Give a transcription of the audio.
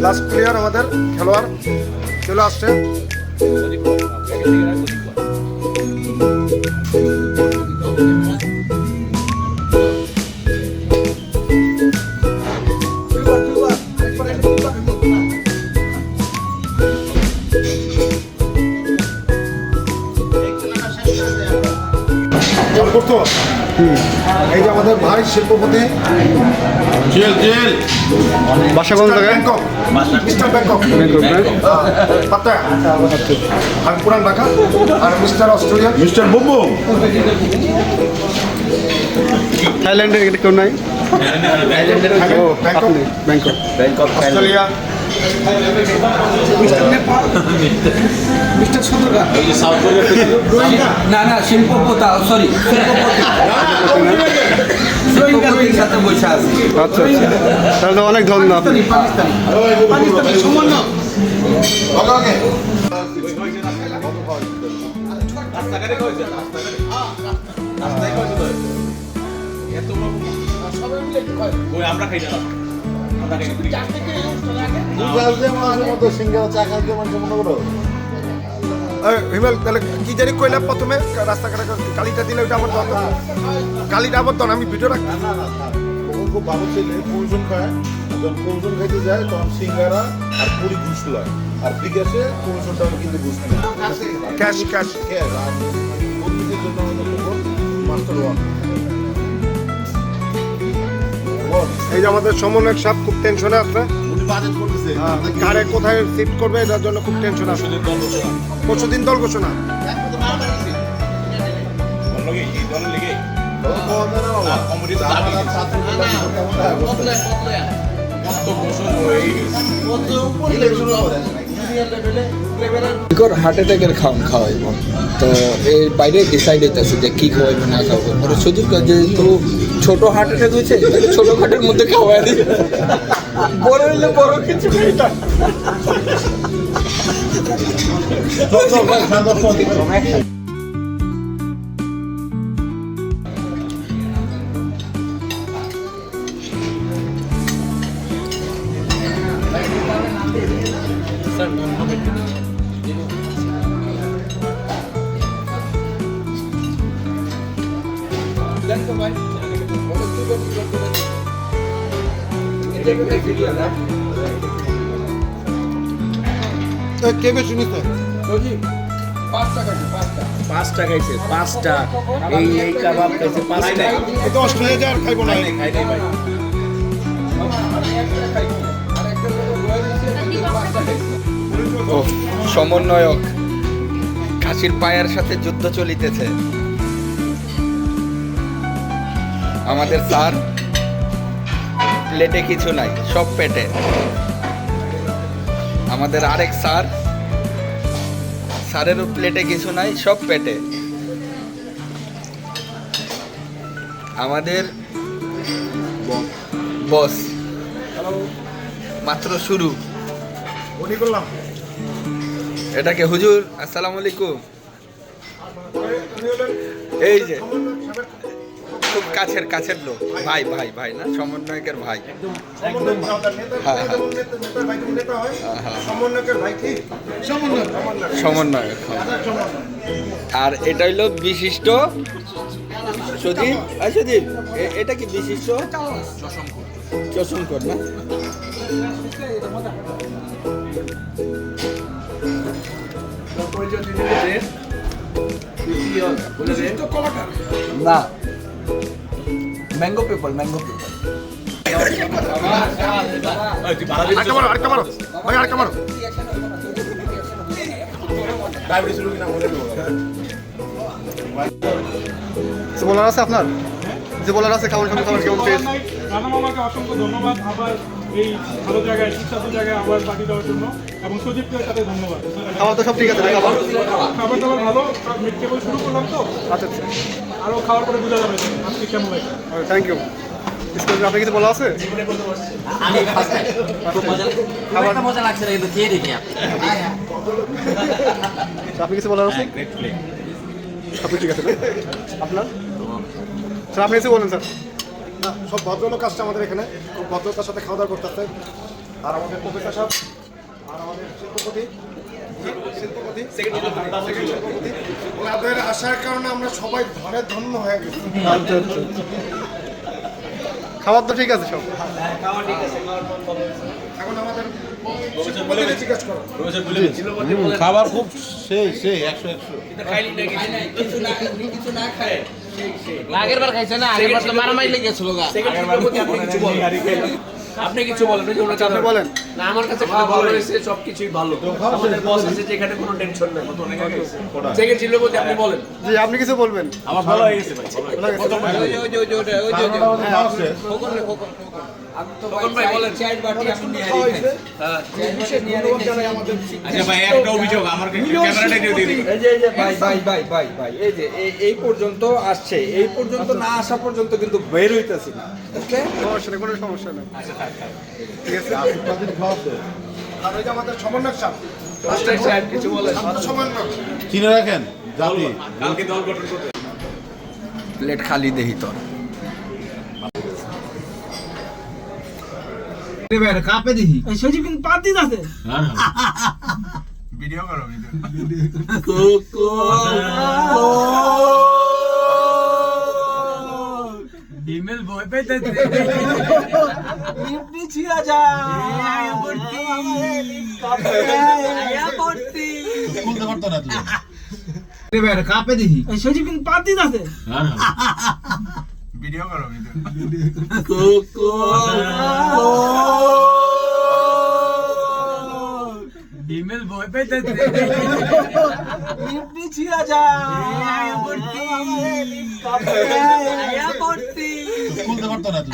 Last player আমাদের খেলোয়াড় চলে আসছে। এই যে আমাদের ভাই শিল্পপতি বাসা কোন জায়গায়? ব্যাংকক, মিস্টার ব্যাংকক, পাত্তা আর পুরান ঢাকা, আর মিস্টার অস্ট্রেলিয়া, মিস্টার বুবু। থাইল্যান্ডের কেউ নাই? Bangkok, Bangkok, Bangkok, Australia, mister সুন্দরগা, না না শিল্পপতা, সরি আচ্ছা আচ্ছা, তাহলে অনেক ধন্যবাদ। হিমেল তাহলে কি জানি কইলাম প্রথমে রাস্তাঘাটে কালিটা দিলে ওইটা আমার দরকার, কালিটা আমার দরকার, আমি ভিডিও রাখি। খুব ভালো ছেলে, কৌশল খায়, যখন কৌশল খাইতে যায় তখন সিঙ্গারা আর পুরি ঘুষ লয়, আর বিকাশে কৌশলটা কিন্তু ঘুষ নেয়, ক্যাশ ক্যাশ ক্যাশ। আর বন্ধুদের জন্য মাস্টার ওয়ান। এই যে আমাদের সমন্বয়ক সাহেব খুব টেনশনে আছে, উনি বাজেট করতেছে কারে কোথায় শিফট করবে এটার জন্য খুব টেনশন আছে। পরশুদিন দল ঘোষণা, হার্ট অ্যাটাকের খাওয়াইব, তো এর বাইরে ডিসাইড হইতেছে যে কি খাওয়াইবে না খাওয়াবো। পরে শুধু যেহেতু ছোট হার্ট অ্যাটাক হয়েছে, ছোট খাটের মধ্যে খাওয়াই দিই, বড় হইলে বড় কিছু খাইতাম। কে বেশি নিতে? 5টা খাইছে, 5টা এই কাবাব খাইছে, 5টা। তো অস্ট্রেলিয়া যাওয়ার খাইবো না, সমন্বয়ক খাসির পায়ের সাথে যুদ্ধ চলিতেছে। আমাদের স্যার প্লেটে কিছু নাই, সব পেটে। আমাদের আরেক স্যার, স্যারেরও প্লেটে কিছু নাই, সব পেটে। আমাদের বস মাত্র শুরু। এটাকে হুজুর আসসালামু আলাইকুম। এই যে খুব কাছের লোক, ভাই ভাই ভাই না, সমন্বয়কের ভাই। সমন্বয়ক। আর এটা হইল বিশিষ্ট সুদীপ। সুদীপ, এটা কি বিশিষ্ট চশঙ্কর না? না, ম্যাঙ্গো পেপার, ম্যাঙ্গো পেপার। আরেকটা মারো, আরেকটা মারো ভাই, আরেকটা মারো। কিছু বলার আছে আপনার? যে বলার আছে কেমন কেমন কেমন পেয়েছে? রানা মামাকে অসংখ্য ধন্যবাদ আবার এই ভালো জায়গায় সুস্বাদু জায়গায় আবার পার্টি দেওয়ার জন্য, এবং সজীবকে সাথে ধন্যবাদ। খাবার তো সব ঠিক আছে, খাবার খাবার দাবার ভালো, কেবল শুরু করলাম তো, আচ্ছা আচ্ছা, আরও খাওয়ার পরে বোঝা যাবে যে আজকে কেমন লাগে। Thank you. আপনি কিছু বলা আছে? আমি ফার্স্ট টাইম খুব মজা লাগছে না, কিন্তু খেয়ে দেখি আপনি কিছু বলার আছে? আপনি ঠিক আছে না? আপনার স্যার আপনি কিছু বলেন স্যার। না, সব ভদ্রলোক আসছে আমাদের এখানে, খুব ভদ্রতার সাথে খাওয়া দাওয়া করতে আসছে। আর আমাদের প্রফেসর সাহেব আর আমাদের শিল্পপতি ওনাদের আসার কারণে আমরা সবাই ধরে ধন্য হয়ে গেছি। আচ্ছা আচ্ছা, খাবার তো ঠিক আছে সব? এখন আমাদের শিল্পপতিকে জিজ্ঞেস করো। খাবার খুব সেই 100 আগের বার খাইছে না, আগের বার তো মারামারি লেগে গেছিল গা। আপনি কিছু বলেন, আপনি বলেন। না আমার কাছে খাওয়া ভালো হয়েছে, সবকিছুই ভালো। আমাদের বস আছে যেখানে কোনো টেনশন নেই। সেকেন্ড শিল্পপতি আপনি বলেন। জি, আপনি কিছু বলবেন? আমার ভালো হয়ে গেছে ভাই। ভালো গেছে? তখন ভাই বলেন। আচ্ছা ভাই, একটা অভিযোগ আমার ক্যামেরাটা দিয়ে দিন। এই যে এই পর্যন্ত আসছে, এই পর্যন্ত না আসা পর্যন্ত কিন্তু বের হইতেছি না। ওকে, সমস্যা নেই, কোনো সমস্যা নেই। ঠিক আছে। আর ওই যে আমাদের সমন্বয়ক সাহেব, কিছু বলেন। সমন্বয়ক চিনে রাখেন জাতি। কালকে দল গঠন করতে প্লেট খালি দেহি তোর। সজীব কিন্তু পাত দিতে আছে। ভিডিও করো, ডিমেল ভয় পেতেছে। লিপি ছিড়া যা আয়া পড়তি আয়া পড়তি। খুলতে পারতো না তুই। সজীব কিন্তু পাত দিতে আছে। ভিডিও করো, ডিমেল ভয় পেতেছে। লিপি ছিড়া যা আয়া পড়তি আয়া পড়তি। খুলতে পারতো না তুই।